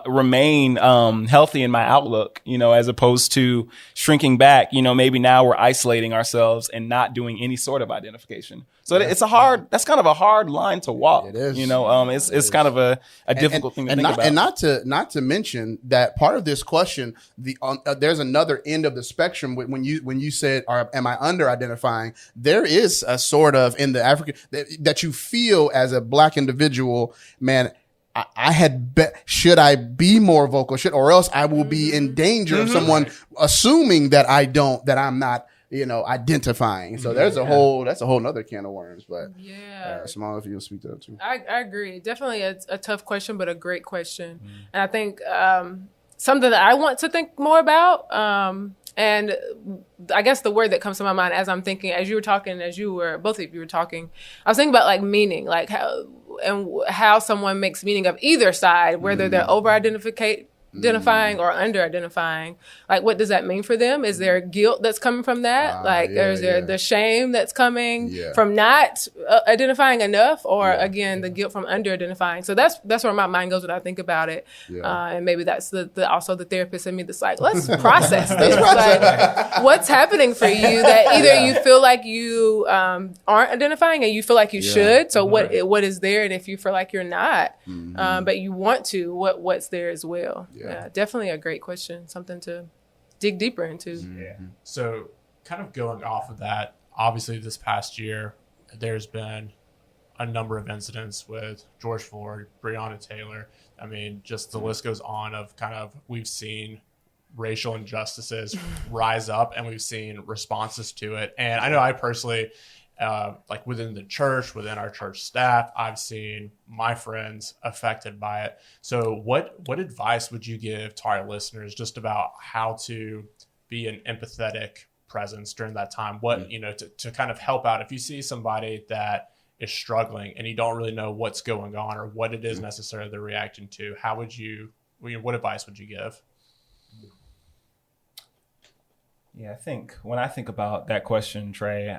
remain healthy in my outlook, as opposed to shrinking back? Maybe now we're isolating ourselves and not doing any sort of identification. So that's kind of a hard line to walk. It is. It's kind of a difficult thing to think about. And not to mention that part of this question, there's another end of the spectrum when you said, am I under identifying? There is a sort of in the African that you feel as a Black individual, man. Should I be more vocal? Or else I will be in danger of someone assuming that I'm not, identifying. So that's a whole nother can of worms. But Small, if you'll speak to that too. I agree. Definitely a tough question, but a great question. And I think something that I want to think more about. And I guess the word that comes to my mind as I'm thinking, as you were talking, both of you were talking, I was thinking about like meaning, like how someone makes meaning of either side, whether they're identifying or under identifying. Like, what does that mean for them? Is there guilt that's coming from that? Is there the shame that's coming from not identifying enough, or again, the guilt from under identifying? So that's where my mind goes when I think about it. And maybe that's also the therapist in me that's like, let's process this. Like, what's happening for you that either you feel like you aren't identifying and you feel like you should. So what is there? And if you feel like you're not, but you want to, what's there as well? Yeah, definitely a great question. Something to dig deeper into. Yeah. So kind of going off of that, obviously this past year, there's been a number of incidents with George Floyd, Breonna Taylor. I mean, just the list goes on of kind of, we've seen racial injustices rise up and we've seen responses to it. And I know I personally, like within the church, within our church staff, I've seen my friends affected by it. So what advice would you give to our listeners just about how to be an empathetic presence during that time? What, to kind of help out if you see somebody that is struggling and you don't really know what's going on or what it is necessarily they're reacting to, what advice would you give? Yeah, I think when I think about that question, Trey,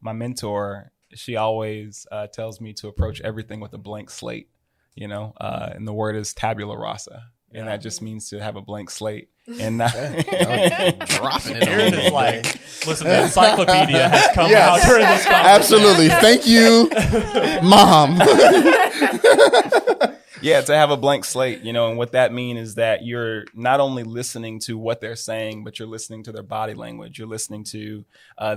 my mentor, she always tells me to approach everything with a blank slate, and the word is tabula rasa. and that just means to have a blank slate. And not dropping it. Aaron is like, listen, the encyclopedia has come out during this conversation. Absolutely. Thank you, Mom. Yeah, to have a blank slate, and what that means is that you're not only listening to what they're saying, but you're listening to their body language. You're listening to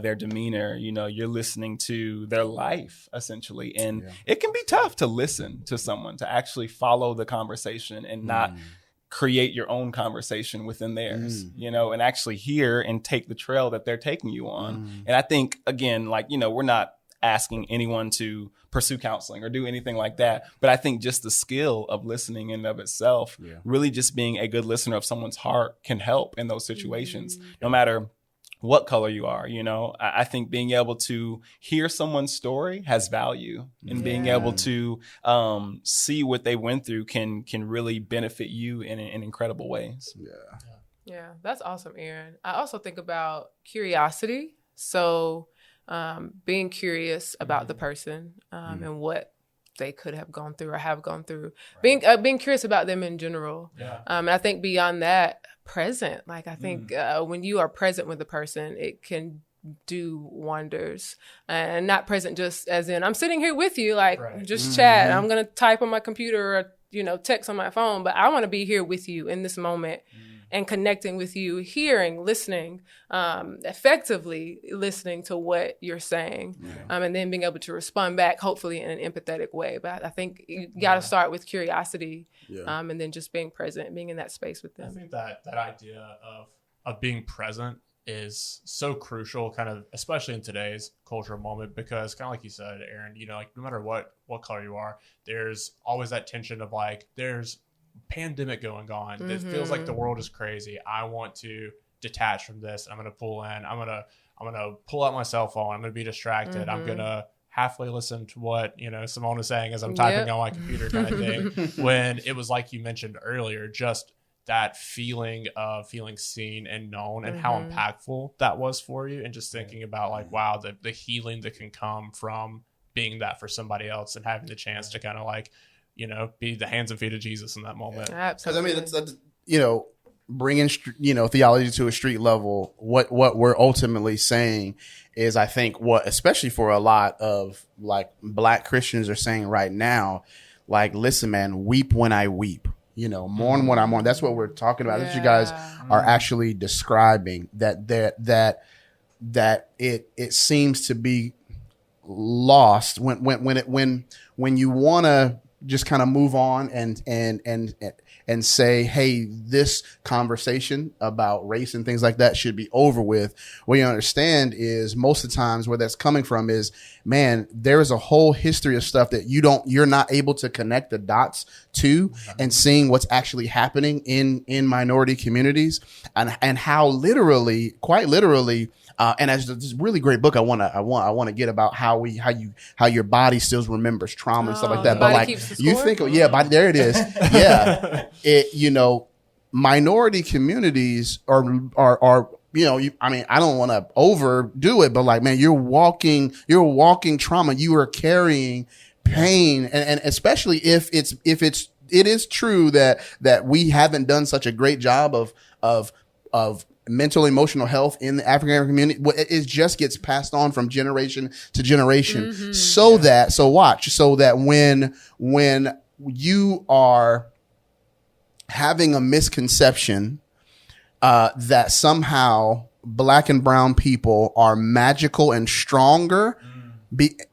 their demeanor. You're listening to their life, essentially. And it can be tough to listen to someone, to actually follow the conversation and not create your own conversation within theirs, and actually hear and take the trail that they're taking you on. And I think, again, we're not asking anyone to pursue counseling or do anything like that. But I think just the skill of listening in and of itself, really just being a good listener of someone's heart can help in those situations, no matter what color you are. I think being able to hear someone's story has value, and being able to see what they went through can really benefit you in incredible ways. Yeah, that's awesome, Aaron. I also think about curiosity. So being curious about the person and what they could have gone through or have gone through, being curious about them in general. And I think beyond that, present. I think when you are present with a person, it can do wonders. And not present just as in, I'm sitting here with you, just chat. I'm going to type on my computer or, text on my phone, but I want to be here with you in this moment. And connecting with you, hearing, listening, effectively listening to what you're saying, and then being able to respond back, hopefully in an empathetic way. But I think you got to start with curiosity, and then just being present, being in that space with them. I think that idea of being present is so crucial, kind of, especially in today's cultural moment, because kind of like you said, Aaron, no matter what color you are, there's always that tension of there's pandemic going on. It feels like the world is crazy. I want to detach from this. I'm going to pull in. I'm going to pull out my cell phone. I'm going to be distracted. I'm going to halfway listen to what Simone is saying as I'm typing on my computer, kind of thing. When it was like you mentioned earlier, just that feeling of feeling seen and known, and how impactful that was for you, and just thinking about wow, the healing that can come from being that for somebody else, and having the chance to kind of be the hands and feet of Jesus in that moment. Absolutely. Because that's bringing theology to a street level. What we're ultimately saying is, I think, what especially for a lot of Black Christians are saying right now, listen, man, weep when I weep. Mourn when I mourn. That's what we're talking about. That's what you guys are actually describing. That it seems to be lost when you want to just kind of move on and say, hey, this conversation about race and things like that should be over with. What you understand is most of the times where that's coming from is, man, there is a whole history of stuff that you're not able to connect the dots to, and seeing what's actually happening in minority communities, and how quite literally, and as this really great book, I want to get about how your body still remembers trauma and stuff like that. But you think, there it is. Minority communities are I don't want to overdo it, but man, you're walking trauma. You are carrying pain, and especially if it is true that we haven't done such a great job of mental emotional health in the African American community. It just gets passed on from generation to generation. So that when you are having a misconception that somehow Black and brown people are magical and stronger,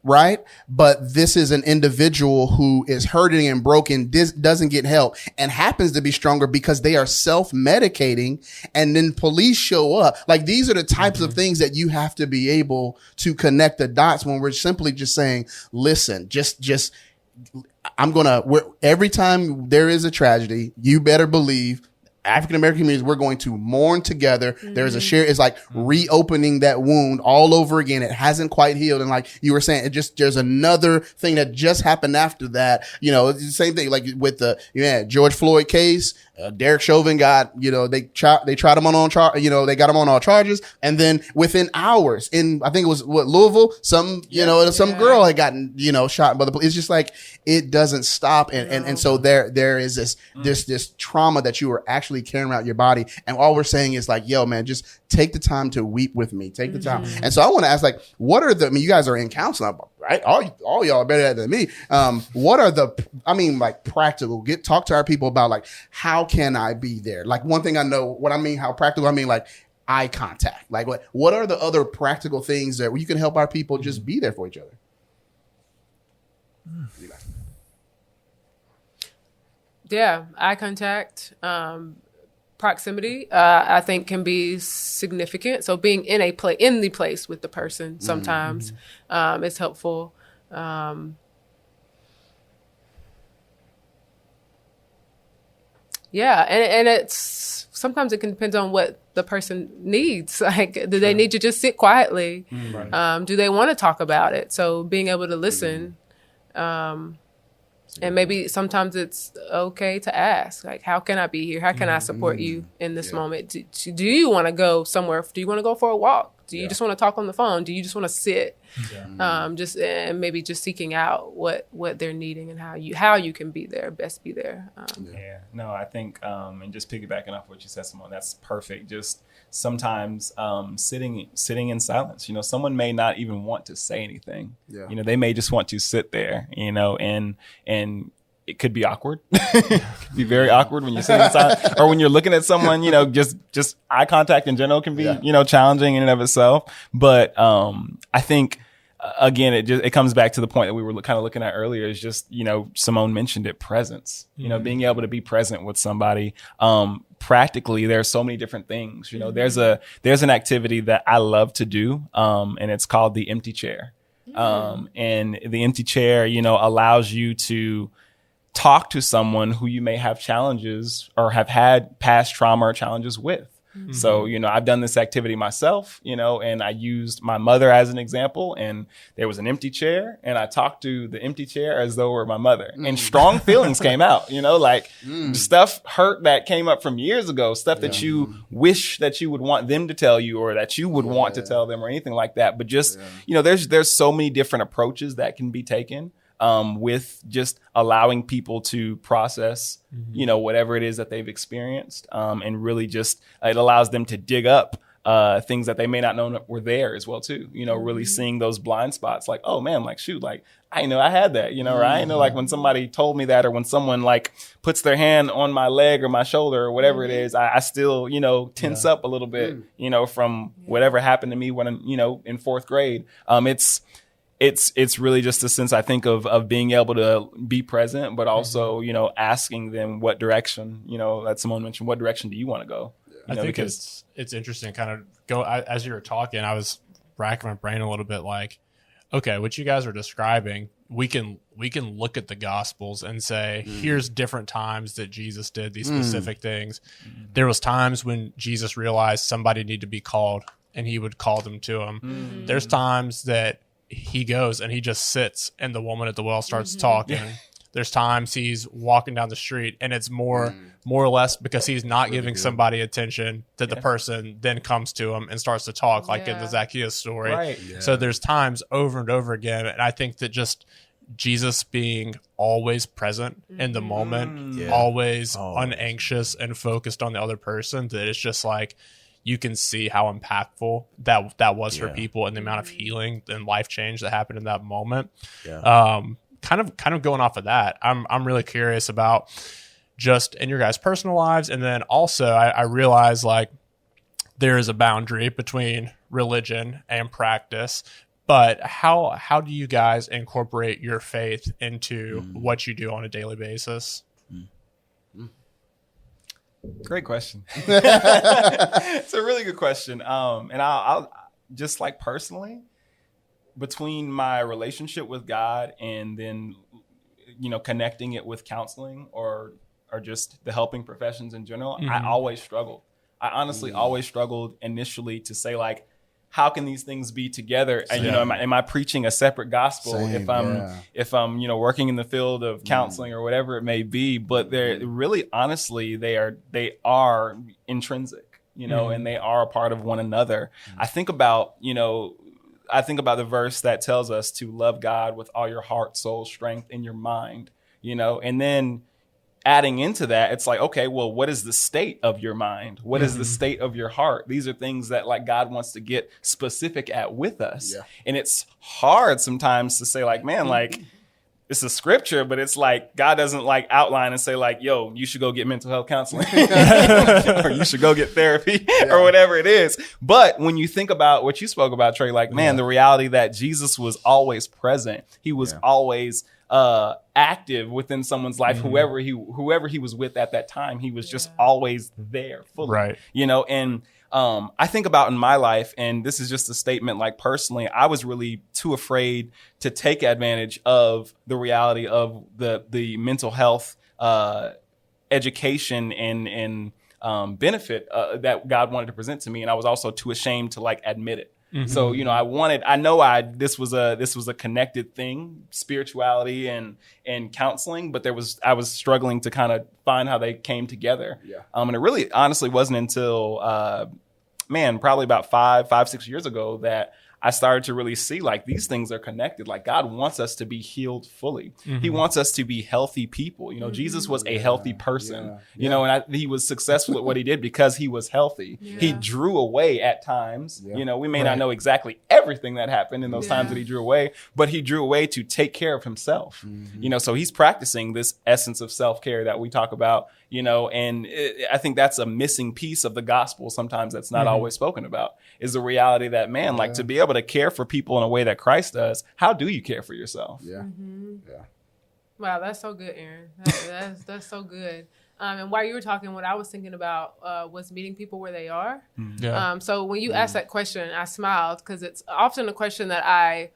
right? But this is an individual who is hurting and broken, doesn't get help, and happens to be stronger because they are self-medicating, and then police show up. These are the types of things that you have to be able to connect the dots when we're simply just saying, listen, every time there is a tragedy, you better believe African American communities, we're going to mourn together. There's a it's reopening that wound all over again. It hasn't quite healed. And you were saying, there's another thing that just happened after that. It's the same thing, with the George Floyd case. Derek Chauvin got, they tried him on they got him on all charges. And then within hours I think it was Louisville, some girl had gotten, shot by the police. It's just like, it doesn't stop. And so there is this trauma that you are actually carrying around your body. And all we're saying is like, yo, man, just take the time to weep with me. Take the time. And so I want to ask, like, you guys are in counseling, right? All y'all are better at it than me. What are practical, talk to our people about like, how can I be there? Like, one thing I know, what I mean, how practical, I mean like eye contact. Like what are the other practical things that you can help our people just be there for each other? Yeah, eye contact, proximity, I think can be significant. So being in the place with the person sometimes is helpful. Yeah, and it's sometimes it can depend on what the person needs. Like, do they need to just sit quietly? Right. Do they want to talk about it? So being able to listen, and maybe sometimes it's okay to ask, like, how can I be here? How can I support you in this moment? Do you want to go somewhere? Do you want to go for a walk? Do you just want to talk on the phone? Do you just want to sit? And maybe just seeking out what they're needing and how you can be there, best be there. No, I think, and just piggybacking off what you said, Simone, that's perfect. Just sometimes sitting in silence. Someone may not even want to say anything. Yeah. They may just want to sit there. And it could be awkward. It could be very awkward when you're sitting in silence, or when you're looking at someone. Just eye contact in general can be challenging in and of itself. But I think. Again, it comes back to the point that we were kind of looking at earlier, is just, Simone mentioned it, presence, being able to be present with somebody. Practically, there are so many different things. There's an activity that I love to do, and it's called the empty chair. And the empty chair, allows you to talk to someone who you may have challenges or have had past trauma or challenges with. So, I've done this activity myself, and I used my mother as an example, and there was an empty chair, and I talked to the empty chair as though it were my mother, and strong feelings came out, stuff hurt that came up from years ago, stuff that you wish that you would want them to tell you, or that you would want to tell them, or anything like that. But just, there's so many different approaches that can be taken. With just allowing people to process, whatever it is that they've experienced, and really just, it allows them to dig up things that they may not know were there as well too. Really seeing those blind spots, like, oh man, like, shoot, like, I know I had that, or I know, like, when somebody told me that, or when someone like puts their hand on my leg or my shoulder or whatever it is, I still, tense up a little bit, from whatever happened to me when I'm, in fourth grade. It's really just a sense, I think, of being able to be present, but also, asking them what direction, that Simone mentioned, what direction do you want to go? I think because it's interesting, kind of as you were talking, I was racking my brain a little bit, like, okay, what you guys are describing, we can look at the Gospels and say, here's different times that Jesus did these specific things. There was times when Jesus realized somebody needed to be called, and he would call them to him. There's times that he goes and he just sits, and the woman at the well starts talking. There's times he's walking down the street, and it's more or less because he's not giving somebody attention that the person then comes to him and starts to talk, like in the Zacchaeus story. Right. Yeah. So there's times over and over again, and I think that just Jesus being always present in the moment, always unanxious and focused on the other person, that it's just like, you can see how impactful that was for people, and the amount of healing and life change that happened in that moment. Kind of going off of that, I'm really curious about just in your guys' personal lives, and then also I realize, like, there is a boundary between religion and practice. But how do you guys incorporate your faith into what you do on a daily basis? Great question. It's a really good question. And I'll just, like, personally, between my relationship with God and then, connecting it with counseling or just the helping professions in general, I always struggled. I honestly always struggled initially to say, like, how can these things be together? And, am I preaching a separate gospel if I'm working in the field of counseling or whatever it may be? But they're really, honestly, they are intrinsic, and they are a part of one another. I think about the verse that tells us to love God with all your heart, soul, strength, and your mind, and then adding into that, it's like, okay, well, what is the state of your mind? What is the state of your heart? These are things that like God wants to get specific at with us. Yeah. And it's hard sometimes to say like, man, like it's a scripture, but it's like God doesn't like outline and say like, yo, you should go get mental health counseling or you should go get therapy or whatever it is. But when you think about what you spoke about, Trey, like, man, the reality that Jesus was always present. He was always active within someone's life, whoever he was with at that time, he was just always there fully, right. And I think about in my life, and this is just a statement, like personally, I was really too afraid to take advantage of the reality of the mental health education and benefit that God wanted to present to me. And I was also too ashamed to like admit it. So, this was a connected thing, spirituality and counseling, but I was struggling to kind of find how they came together. Yeah. And it really honestly wasn't until, probably about 5-6 years ago that I started to really see like these things are connected. Like God wants us to be healed fully. He wants us to be healthy people. Jesus was a healthy person, and he was successful at what he did because he was healthy. Yeah. He drew away at times. Yeah. We may not know exactly everything that happened in those times that he drew away, but he drew away to take care of himself. So he's practicing this essence of self-care that we talk about, and I think that's a missing piece of the gospel. Sometimes that's not always spoken about, is the reality that, man, like to be able to care for people in a way that Christ does, how do you care for yourself? Yeah. Yeah. Wow, that's so good, Aaron. That's so good. And while you were talking, what I was thinking about was meeting people where they are. Yeah. So when you asked that question, I smiled because it's often a question that I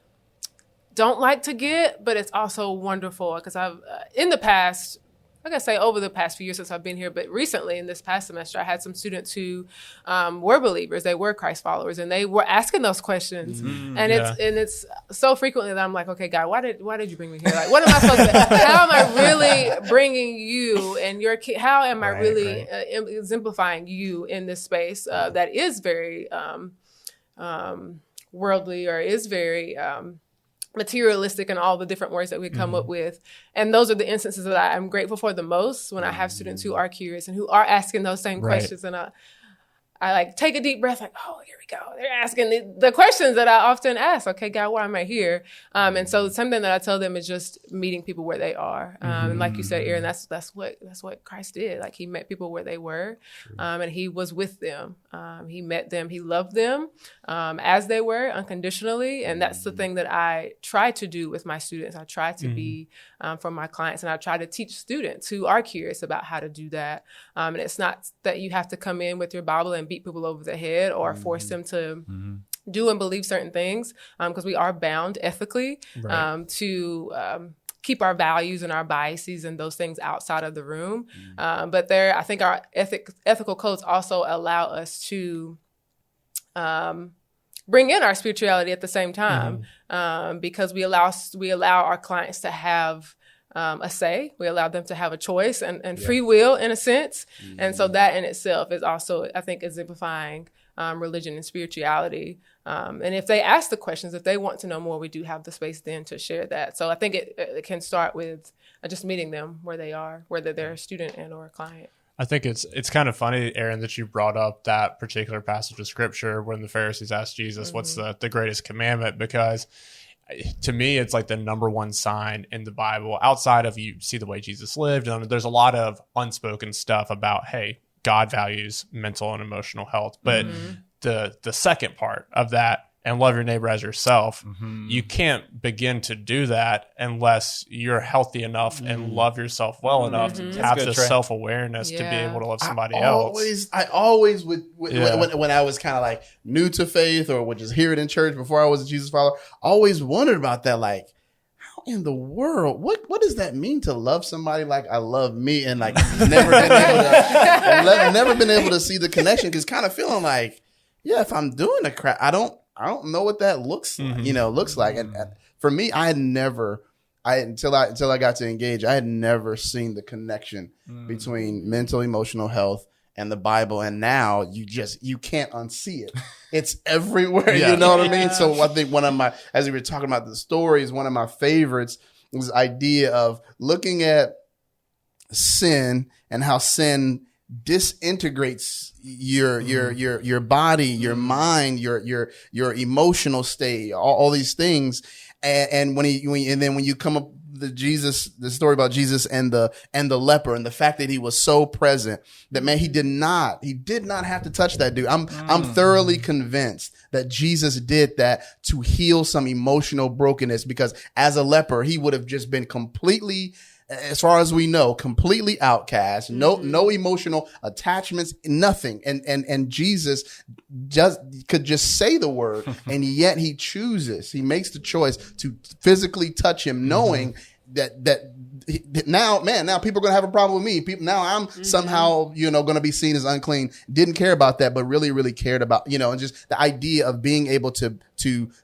don't like to get, but it's also wonderful because I've in the past, like I say, over the past few years since I've been here, but recently in this past semester, I had some students who were believers, they were Christ followers, and they were asking those questions. It's so frequently that I'm like, okay, God, why did you bring me here? Like, what am I supposed to? How am I really bringing you and your kid? How am I really exemplifying you in this space that is very worldly or is very materialistic and all the different words that we come up with. And those are the instances that I'm grateful for the most when I have students who are curious and who are asking those same questions. And I like take a deep breath, like, oh, here we go. They're asking the questions that I often ask. Okay, God, why am I here? And so something that I tell them is just meeting people where they are. And like you said, Aaron, that's what Christ did. Like he met people where they were, and he was with them. He met them. He loved them as they were unconditionally. And that's the thing that I try to do with my students. I try to be for my clients, and I try to teach students who are curious about how to do that. And it's not that you have to come in with your Bible and beat people over the head or force them to do and believe certain things, because we are bound ethically to keep our values and our biases and those things outside of the room. But I think our ethical codes also allow us to bring in our spirituality at the same time, because we allow our clients to have a say. We allow them to have a choice and free will in a sense. And so that in itself is also, I think, exemplifying religion and spirituality. And if they ask the questions, if they want to know more, we do have the space then to share that. So I think it can start with just meeting them where they are, whether they're a student and or a client. I think it's kind of funny, Aaron, that you brought up that particular passage of scripture when the Pharisees asked Jesus, what's the greatest commandment? Because to me, it's like the number one sign in the Bible outside of you see the way Jesus lived. And there's a lot of unspoken stuff about, hey, God values mental and emotional health. But the second part of that, and love your neighbor as yourself, you can't begin to do that unless you're healthy enough and love yourself well enough to have the self-awareness to be able to love somebody else. I always would, when I was kind of like new to faith or would just hear it in church before I was a Jesus follower, I always wondered about that. Like, how in the world, what does that mean to love somebody like I love me, and like never been able to see the connection? Because kind of feeling like, yeah, if I'm doing the crap, I don't I don't know what that looks like, looks like. And for me, until I got to engage, I had never seen the connection between mental, emotional health and the Bible. And now you can't unsee it. It's everywhere. You know what I mean? So I think as we were talking about the stories, one of my favorites was the idea of looking at sin and how sin disintegrates your body, your mind, your emotional state, all these things. And when you come up the story about Jesus and the leper, and the fact that he was so present that, man, he did not have to touch that dude. I'm thoroughly convinced that Jesus did that to heal some emotional brokenness, because as a leper, he would have just been completely, as far as we know, completely outcast, no emotional attachments, nothing. And Jesus could just say the word, and yet he makes the choice to physically touch him, knowing that now people are going to have a problem with me. Now I'm somehow, going to be seen as unclean. Didn't care about that, but really, really cared about, and just the idea of being able to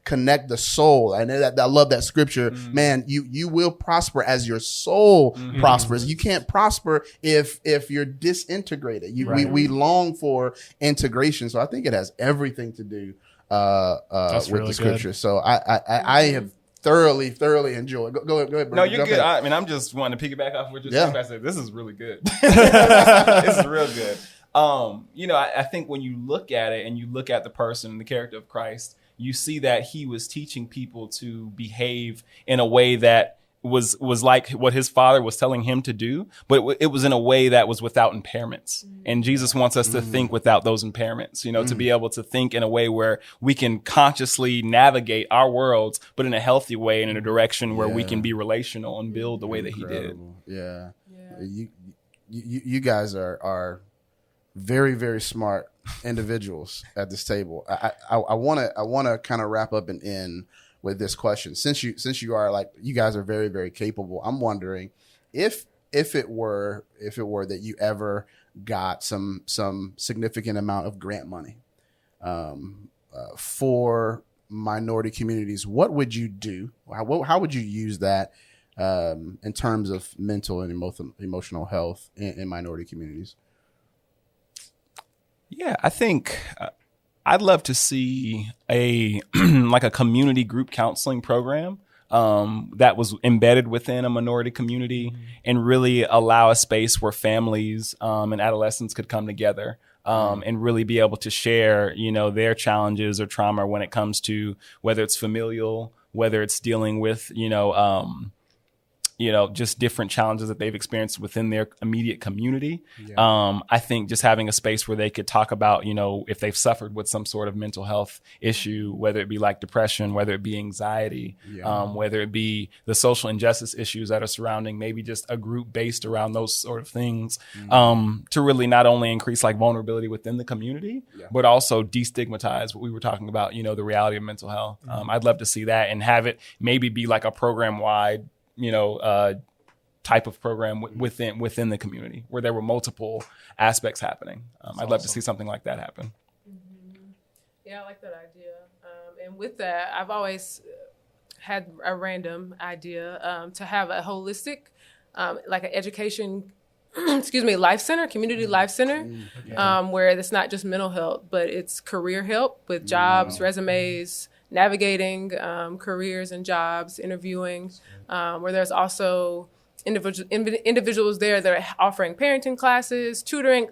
connect the soul. I know that I love that scripture, man. You will prosper as your soul prospers. You can't prosper if you're disintegrated. We long for integration. So I think it has everything to do with really the scripture. good. So I have thoroughly enjoy. Go ahead. Bro. No, you're good. I'm just wanting to piggyback off what you're saying. I said, this is really good. This is real good. I think when you look at it and you look at the person, the character of Christ, you see that he was teaching people to behave in a way that was like what his father was telling him to do, but it was in a way that was without impairments. And Jesus wants us to think without those impairments, to be able to think in a way where we can consciously navigate our worlds, but in a healthy way and in a direction where we can be relational and build the way that he did. Yeah. You guys are very, very smart individuals at this table. I want to kind of wrap up and end with this question. Since you are you guys are very, very capable, I'm wondering if it were that you ever got some significant amount of grant money for minority communities, what would you do? How would you use that in terms of mental and emotional health in minority communities? Yeah, I think I'd love to see a community group counseling program that was embedded within a minority community and really allow a space where families and adolescents could come together and really be able to share, their challenges or trauma when it comes to whether it's familial, whether it's dealing with, just different challenges that they've experienced within their immediate community. Yeah. I think just having a space where they could talk about, if they've suffered with some sort of mental health issue, whether it be like depression, whether it be anxiety, whether it be the social injustice issues that are surrounding maybe just a group based around those sort of things, to really not only increase vulnerability within the community, but also destigmatize what we were talking about, the reality of mental health. I'd love to see that and have it maybe be like a program wide type of program within the community where there were multiple aspects happening. I'd love to see something like that happen. Yeah, I like that idea. And with that, I've always had a random idea to have a holistic, like an education, life center, community life center, where it's not just mental health, but it's career help with jobs, resumes, navigating careers and jobs, interviewing, where there's also individuals there that are offering parenting classes, tutoring.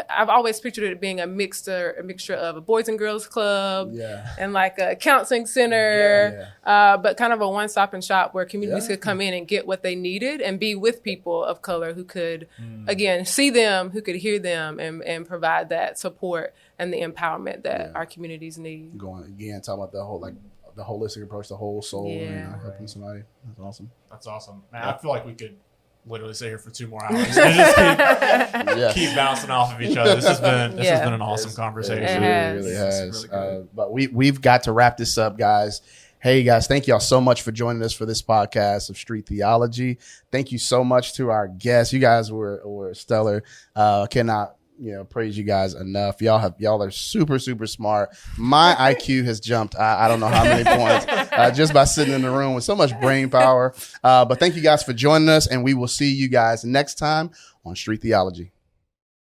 I've always pictured it being a mixture of a boys and girls club and like a counseling center, but kind of a one-stop and shop where communities could come in and get what they needed and be with people of color who could, again, see them, who could hear them and provide that support and the empowerment that our communities need. Going again, talking about the whole the holistic approach, the whole soul, and helping somebody. That's awesome. That's awesome. Man, I feel like we could literally sit here for 2 more hours and just keep bouncing off of each other. This has been an awesome conversation. It really has. Really but we've got to wrap this up, guys. Hey guys, thank y'all so much for joining us for this podcast of Street Theology. Thank you so much to our guests. You guys were stellar. Cannot praise you guys enough. Y'all are super, super smart. My IQ has jumped. I don't know how many points just by sitting in the room with so much brain power. But thank you guys for joining us, and we will see you guys next time on Street Theology.